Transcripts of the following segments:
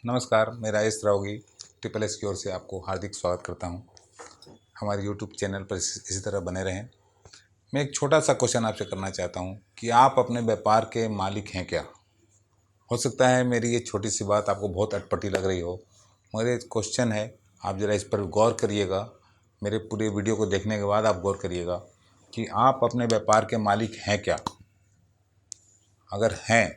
नमस्कार, मैं Rajesh रावगी triple S की ओर से आपको हार्दिक स्वागत करता हूं। हमारे यूट्यूब चैनल पर इसी तरह बने रहें। मैं एक छोटा सा क्वेश्चन आपसे करना चाहता हूं कि आप अपने व्यापार के मालिक हैं क्या? हो सकता है मेरी ये छोटी सी बात आपको बहुत अटपटी लग रही हो, मगर ये क्वेश्चन है, आप ज़रा इस पर गौर करिएगा। मेरे पूरे वीडियो को देखने के बाद आप गौर करिएगा कि आप अपने व्यापार के मालिक हैं क्या। अगर हैं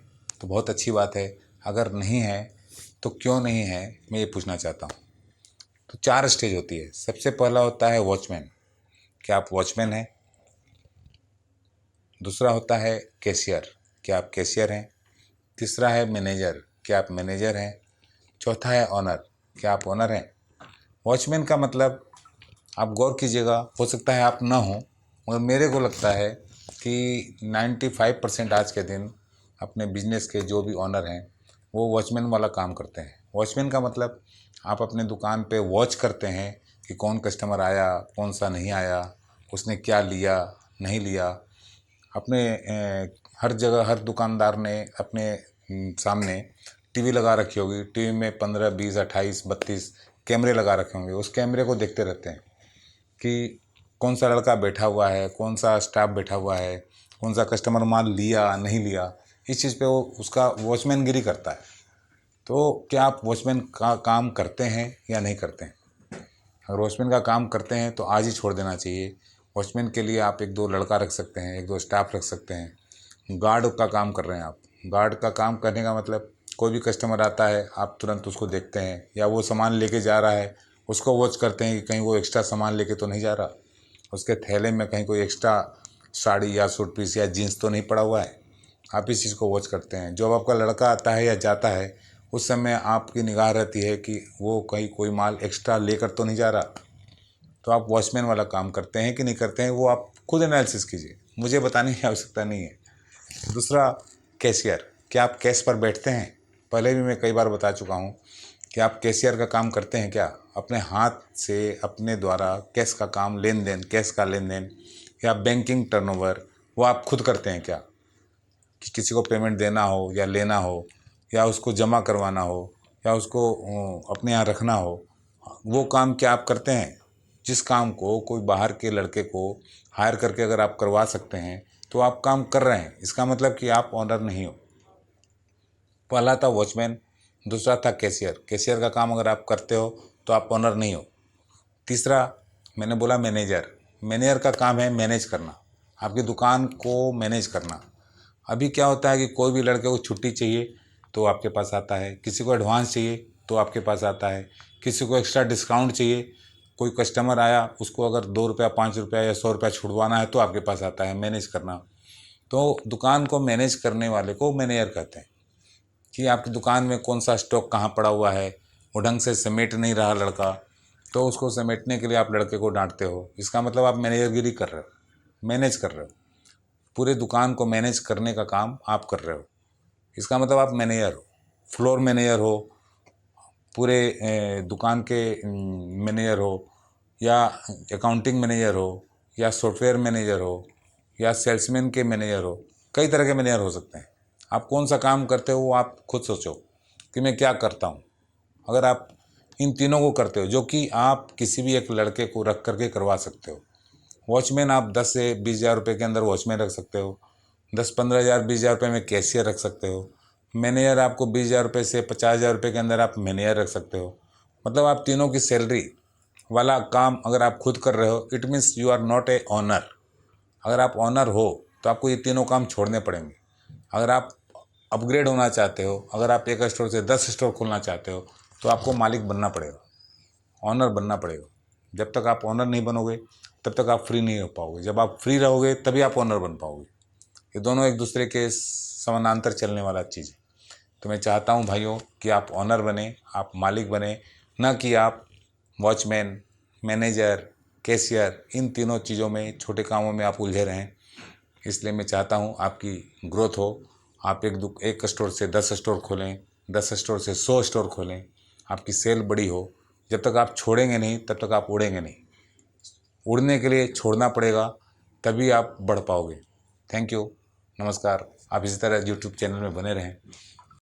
तो बहुत अच्छी बात है, अगर नहीं है तो क्यों नहीं है, मैं ये पूछना चाहता हूँ। तो 4 स्टेज होती है। सबसे पहला होता है वॉचमैन, क्या आप वॉचमैन हैं? दूसरा होता है कैशियर, क्या आप कैशियर हैं? तीसरा है मैनेजर, क्या आप मैनेजर हैं? चौथा है ऑनर, क्या आप ऑनर हैं? वॉचमैन का मतलब, आप गौर कीजिएगा, हो सकता है आप ना हो, मगर मेरे को लगता है कि 95% आज के दिन अपने बिजनेस के जो भी ऑनर हैं वो वॉचमैन वाला काम करते हैं। वॉचमैन का मतलब आप अपने दुकान पे वॉच करते हैं कि कौन कस्टमर आया, कौन सा नहीं आया, उसने क्या लिया नहीं लिया। अपने हर जगह हर दुकानदार ने अपने सामने टीवी लगा रखी होगी। टीवी में 15, 20, 28, 32 कैमरे लगा रखे होंगे। उस कैमरे को देखते रहते हैं कि कौन सा लड़का बैठा हुआ है, कौन सा स्टाफ बैठा हुआ है, कौन सा कस्टमर माल लिया नहीं लिया। इस चीज़ पे वो उसका वॉचमैनगिरी करता है। तो क्या आप वॉचमैन का काम करते हैं या नहीं करते हैं? अगर वॉचमैन का काम करते हैं तो आज ही छोड़ देना चाहिए। वॉचमैन के लिए आप 1-2 लड़का रख सकते हैं, 1-2 स्टाफ रख सकते हैं। गार्ड का काम कर रहे हैं आप। गार्ड का काम करने का मतलब, कोई भी कस्टमर आता है आप तुरंत उसको देखते हैं, या वो सामान लेके जा रहा है उसको वॉच करते हैं कि कहीं वो एक्स्ट्रा सामान लेके तो नहीं जा रहा, उसके थैले में कहीं कोई एक्स्ट्रा साड़ी या सूट पीस या जीन्स तो नहीं पड़ा हुआ है। आप इस चीज़ को वॉच करते हैं। जब आपका लड़का आता है या जाता है उस समय आपकी निगाह रहती है कि वो कहीं कोई माल एक्स्ट्रा लेकर तो नहीं जा रहा। तो आप वॉचमैन वाला काम करते हैं कि नहीं करते हैं, वो आप खुद एनालिसिस कीजिए, मुझे बताने की आवश्यकता नहीं है। दूसरा, कैशियर, क्या आप कैश पर बैठते हैं? पहले भी मैं कई बार बता चुका हूँ कि आप कैशियर का काम करते हैं क्या? अपने हाथ से अपने द्वारा कैश का काम, लेन देन, कैश का लेन देन या बैंकिंग टर्नओवर, वो आप खुद करते हैं क्या? कि किसी को पेमेंट देना हो या लेना हो, या उसको जमा करवाना हो, या उसको अपने यहाँ रखना हो, वो काम क्या आप करते हैं? जिस काम को कोई बाहर के लड़के को हायर करके अगर आप करवा सकते हैं तो आप काम कर रहे हैं, इसका मतलब कि आप ऑनर नहीं हो। पहला था वॉचमैन, दूसरा था कैशियर। कैशियर का काम अगर आप करते हो तो आप ऑनर नहीं हो। तीसरा मैंने बोला मैनेजर। मैनेजर का काम है मैनेज करना, आपकी दुकान को मैनेज करना। अभी क्या होता है कि कोई भी लड़के को छुट्टी चाहिए तो आपके पास आता है, किसी को एडवांस चाहिए तो आपके पास आता है, किसी को एक्स्ट्रा डिस्काउंट चाहिए, कोई कस्टमर आया उसको अगर 2 रुपया, 5 रुपया या 100 रुपया छुड़वाना है तो आपके पास आता है। मैनेज करना, तो दुकान को मैनेज करने वाले को मैनेजर कहते हैं। कि आपकी दुकान में कौन सा स्टॉक कहाँ पड़ा हुआ है, वो ढंग से समेट नहीं रहा लड़का, तो उसको समेटने के लिए आप लड़के को डांटते हो। इसका मतलब आप मैनेजरगिरी कर रहे हो, मैनेज कर रहे हो। पूरे दुकान को मैनेज करने का काम आप कर रहे हो, इसका मतलब आप मैनेजर हो। फ्लोर मैनेजर हो, पूरे दुकान के मैनेजर हो, या अकाउंटिंग मैनेजर हो, या सॉफ्टवेयर मैनेजर हो, या सेल्समैन के मैनेजर हो। कई तरह के मैनेजर हो सकते हैं। आप कौन सा काम करते हो वो आप खुद सोचो कि मैं क्या करता हूँ। अगर आप इन तीनों को करते हो, जो कि आप किसी भी एक लड़के को रख करके करवा सकते हो। वॉचमैन आप 10 से 20 हज़ार रुपये के अंदर वॉचमैन रख सकते हो। 10-15 हज़ार, 20 हज़ार रुपये में कैशियर रख सकते हो। मैनेजर आपको 20 हज़ार रुपये से 50 हज़ार रुपये के अंदर आप मैनेजर रख सकते हो। मतलब आप तीनों की सैलरी वाला काम अगर आप खुद कर रहे हो, it means you are not a honour. अगर आप ऑनर हो तो आपको ये तीनों काम छोड़ने पड़ेंगे। अगर आप अपग्रेड होना चाहते हो, अगर आप एक स्टोर से 10 स्टोर खोलना चाहते हो, तो आपको मालिक बनना पड़ेगा, ऑनर बनना पड़ेगा। जब तक आप ऑनर नहीं बनोगे तब तक आप फ्री नहीं हो पाओगे। जब आप फ्री रहोगे तभी आप ऑनर बन पाओगे। ये दोनों एक दूसरे के समानांतर चलने वाला चीज़ है। तो मैं चाहता हूँ भाइयों कि आप ऑनर बने, आप मालिक बने, न कि आप वॉचमैन, मैनेजर, कैशियर, इन तीनों चीज़ों में, छोटे कामों में आप उलझे रहें। इसलिए मैं चाहता हूँ आपकी ग्रोथ हो। आप एक स्टोर से 10 स्टोर खोलें, 10 स्टोर से 100 स्टोर खोलें, आपकी सेल बड़ी हो। जब तक आप छोड़ेंगे नहीं तब तक आप उड़ेंगे नहीं। उड़ने के लिए छोड़ना पड़ेगा, तभी आप बढ़ पाओगे। थैंक यू, नमस्कार। आप इसी तरह यूट्यूब चैनल में बने रहें।